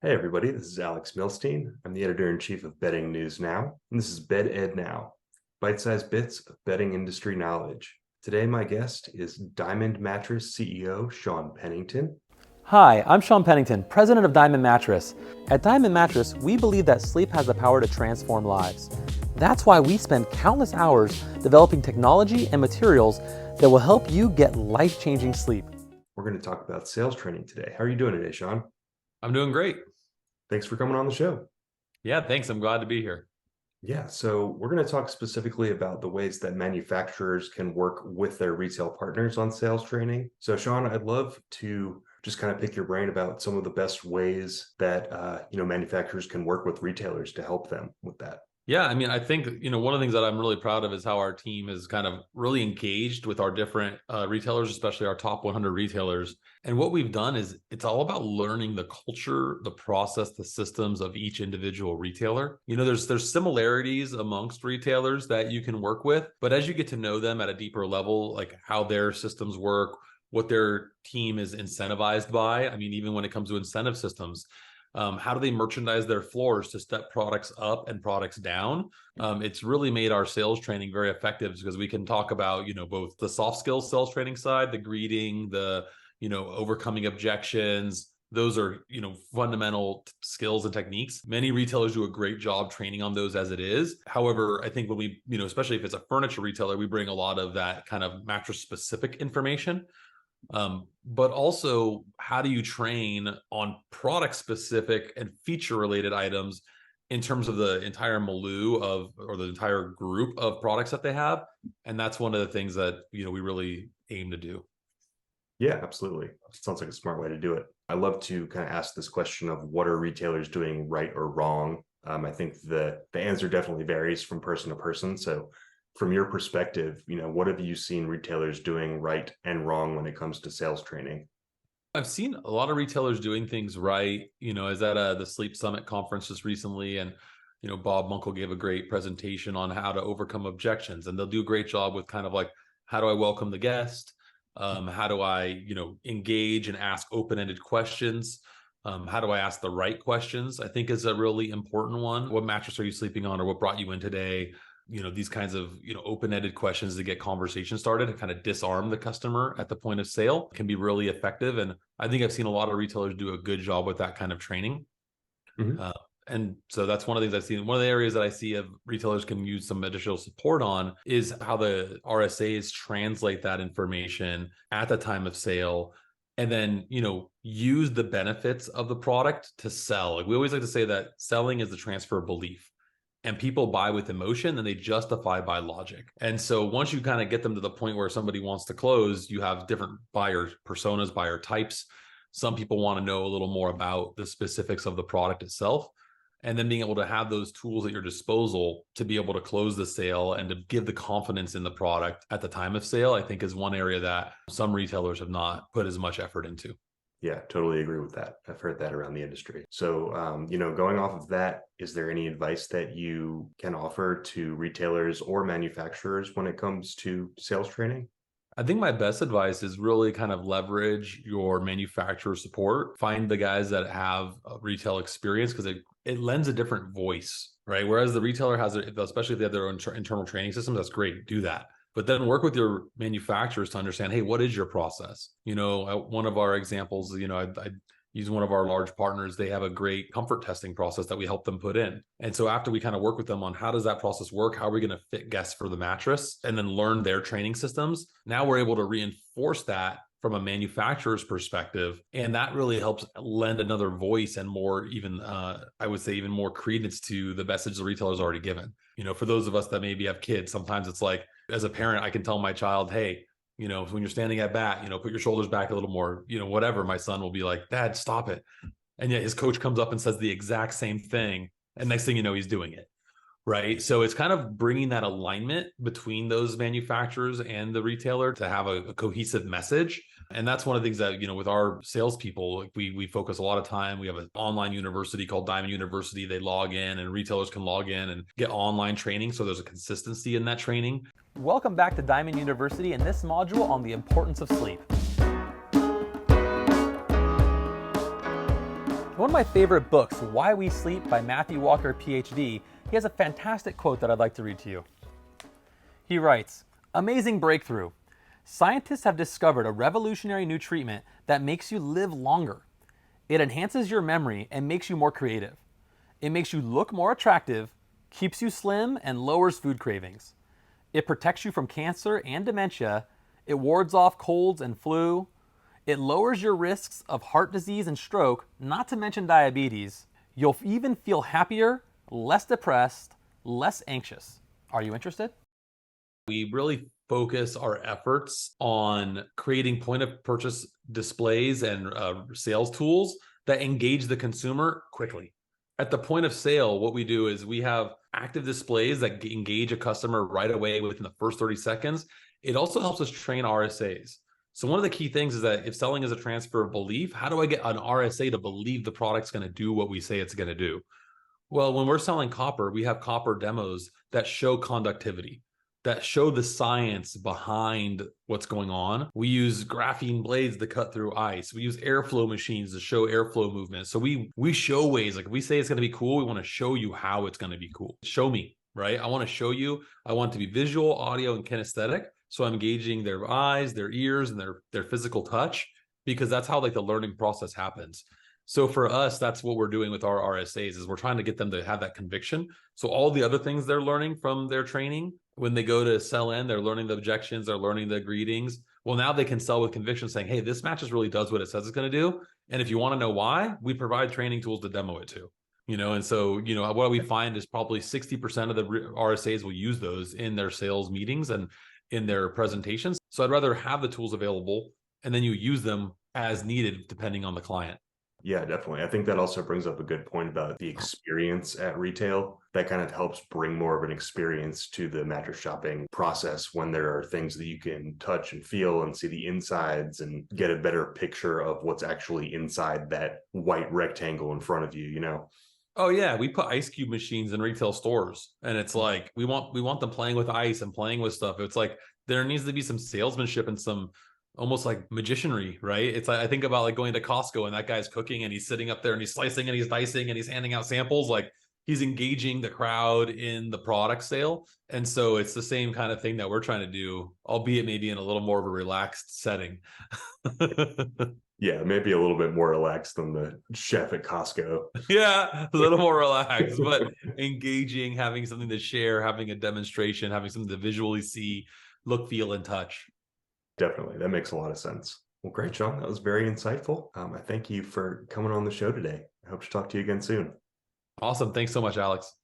Hey everybody, this is Alex Milstein. I'm the editor-in-chief of Betting News Now, and this is Bet Ed Now, bite-sized bits of betting industry knowledge. Today my guest is Diamond Mattress CEO Shaun Pennington. Hi, I'm Shaun Pennington, president of Diamond Mattress. At Diamond Mattress, we believe that sleep has the power to transform lives. That's why we spend countless hours developing technology and materials that will help you get life-changing sleep. We're going to talk about sales training today. How are you doing today, Shaun? I'm doing great. Thanks for coming on the show. Yeah, thanks. I'm glad to be here. Yeah, so we're going to talk specifically about the ways that manufacturers can work with their retail partners on sales training. So Shaun, I'd love to just kind of pick your brain about some of the best ways that manufacturers can work with retailers to help them with that. Yeah, I mean, I think, one of the things that I'm really proud of is how our team is kind of really engaged with our different retailers, especially our top 100 retailers. And what we've done is it's all about learning the culture, the process, the systems of each individual retailer. There's similarities amongst retailers that you can work with, but as you get to know them at a deeper level, like how their systems work, what their team is incentivized by. I mean, even when it comes to incentive systems, how do they merchandise their floors to step products up and products down? It's really made our sales training very effective because we can talk about, both the soft skills sales training side, the greeting, the, overcoming objections. Those are, fundamental skills and techniques. Many retailers do a great job training on those as it is. However, I think when we, especially if it's a furniture retailer, we bring a lot of that kind of mattress specific information. But also, how do you train on product specific and feature related items in terms of the entire milieu or the entire group of products that they have? And that's one of the things that, we really aim to do. Yeah, absolutely. Sounds like a smart way to do it. I love to kind of ask this question of what are retailers doing right or wrong? I think the answer definitely varies from person to person. So from your perspective, what have you seen retailers doing right and wrong when it comes to sales training? I've seen a lot of retailers doing things right. I was at the Sleep Summit conference just recently, and Bob Munkle gave a great presentation on how to overcome objections, and they'll do a great job with kind of like, how do I welcome the guest? How do I, engage and ask open-ended questions? How do I ask the right questions? I think is a really important one. What mattress are you sleeping on, or what brought you in today? These kinds of, open-ended questions to get conversation started and kind of disarm the customer at the point of sale can be really effective. And I think I've seen a lot of retailers do a good job with that kind of training. Mm-hmm. And so that's one of the things I've seen. One of the areas that I see of retailers can use some additional support on is how the RSAs translate that information at the time of sale, and then, use the benefits of the product to sell. Like we always like to say that selling is the transfer of belief. And people buy with emotion, then they justify by logic. And so once you kind of get them to the point where somebody wants to close, you have different buyer personas, buyer types. Some people want to know a little more about the specifics of the product itself. And then being able to have those tools at your disposal to be able to close the sale and to give the confidence in the product at the time of sale, I think is one area that some retailers have not put as much effort into. Yeah, totally agree with that. I've heard that around the industry. So, going off of that, is there any advice that you can offer to retailers or manufacturers when it comes to sales training? I think my best advice is really kind of leverage your manufacturer support. Find the guys that have a retail experience because it lends a different voice, right? Whereas the retailer has, especially if they have their own internal training systems, that's great, do that. But then work with your manufacturers to understand, hey, what is your process? One of our examples, I use one of our large partners. They have a great comfort testing process that we help them put in. And so after we kind of work with them on how does that process work, how are we going to fit guests for the mattress, and then learn their training systems, now we're able to reinforce that from a manufacturer's perspective. And that really helps lend another voice and more, even, I would say, even more credence to the message the retailer's already given. For those of us that maybe have kids, sometimes it's like, as a parent, I can tell my child, hey, when you're standing at bat, put your shoulders back a little more, whatever. My son will be like, Dad, stop it. And yet his coach comes up and says the exact same thing. And next thing you know, he's doing it. Right. So it's kind of bringing that alignment between those manufacturers and the retailer to have a cohesive message. And that's one of the things that, with our salespeople, like we focus a lot of time. We have an online university called Diamond University. They log in, and retailers can log in and get online training. So there's a consistency in that training. Welcome back to Diamond University and this module on the importance of sleep. one of my favorite books, Why We Sleep by Matthew Walker, PhD, he has a fantastic quote that I'd like to read to you. He writes, "Amazing breakthrough. Scientists have discovered a revolutionary new treatment that makes you live longer. It enhances your memory and makes you more creative. It makes you look more attractive, keeps you slim, and lowers food cravings. It protects you from cancer and dementia. It wards off colds and flu. It lowers your risks of heart disease and stroke, not to mention diabetes. You'll even feel happier, less depressed, less anxious. Are you interested?" We really focus our efforts on creating point of purchase displays and sales tools that engage the consumer quickly. At the point of sale, what we do is we have active displays that engage a customer right away within the first 30 seconds. It also helps us train RSAs. So one of the key things is that if selling is a transfer of belief, how do I get an RSA to believe the product's going to do what we say it's going to do? Well, when we're selling copper, we have copper demos that show conductivity, that show the science behind what's going on. We use graphene blades to cut through ice. We use airflow machines to show airflow movement. So we show ways, like if we say it's going to be cool, we want to show you how it's going to be cool. Show me, right? I want to show you. I want it to be visual, audio, and kinesthetic. So I'm engaging their eyes, their ears, and their physical touch, because that's how like the learning process happens. So for us, that's what we're doing with our RSAs, is we're trying to get them to have that conviction. So all the other things they're learning from their training, when they go to sell in, they're learning the objections, they're learning the greetings. Well, now they can sell with conviction, saying, hey, this mattress really does what it says it's going to do. And if you want to know why, we provide training tools to demo it to. And so, what we find is probably 60% of the RSAs will use those in their sales meetings and in their presentations. So I'd rather have the tools available and then you use them as needed depending on the client. Yeah, definitely. I think that also brings up a good point about the experience at retail. That kind of helps bring more of an experience to the mattress shopping process when there are things that you can touch and feel and see the insides and get a better picture of what's actually inside that white rectangle in front of you, Oh yeah, we put ice cube machines in retail stores, and it's like we want them playing with ice and playing with stuff. It's like there needs to be some salesmanship and some almost like magicianry, right? It's like I think about like going to Costco and that guy's cooking and he's sitting up there and he's slicing and he's dicing and he's handing out samples. Like he's engaging the crowd in the product sale. And so it's the same kind of thing that we're trying to do, albeit maybe in a little more of a relaxed setting. Yeah, maybe a little bit more relaxed than the chef at Costco. Yeah, a little more relaxed, but engaging, having something to share, having a demonstration, having something to visually see, look, feel, and touch. Definitely. That makes a lot of sense. Well, great, Shaun. That was very insightful. I thank you for coming on the show today. I hope to talk to you again soon. Awesome. Thanks so much, Alex.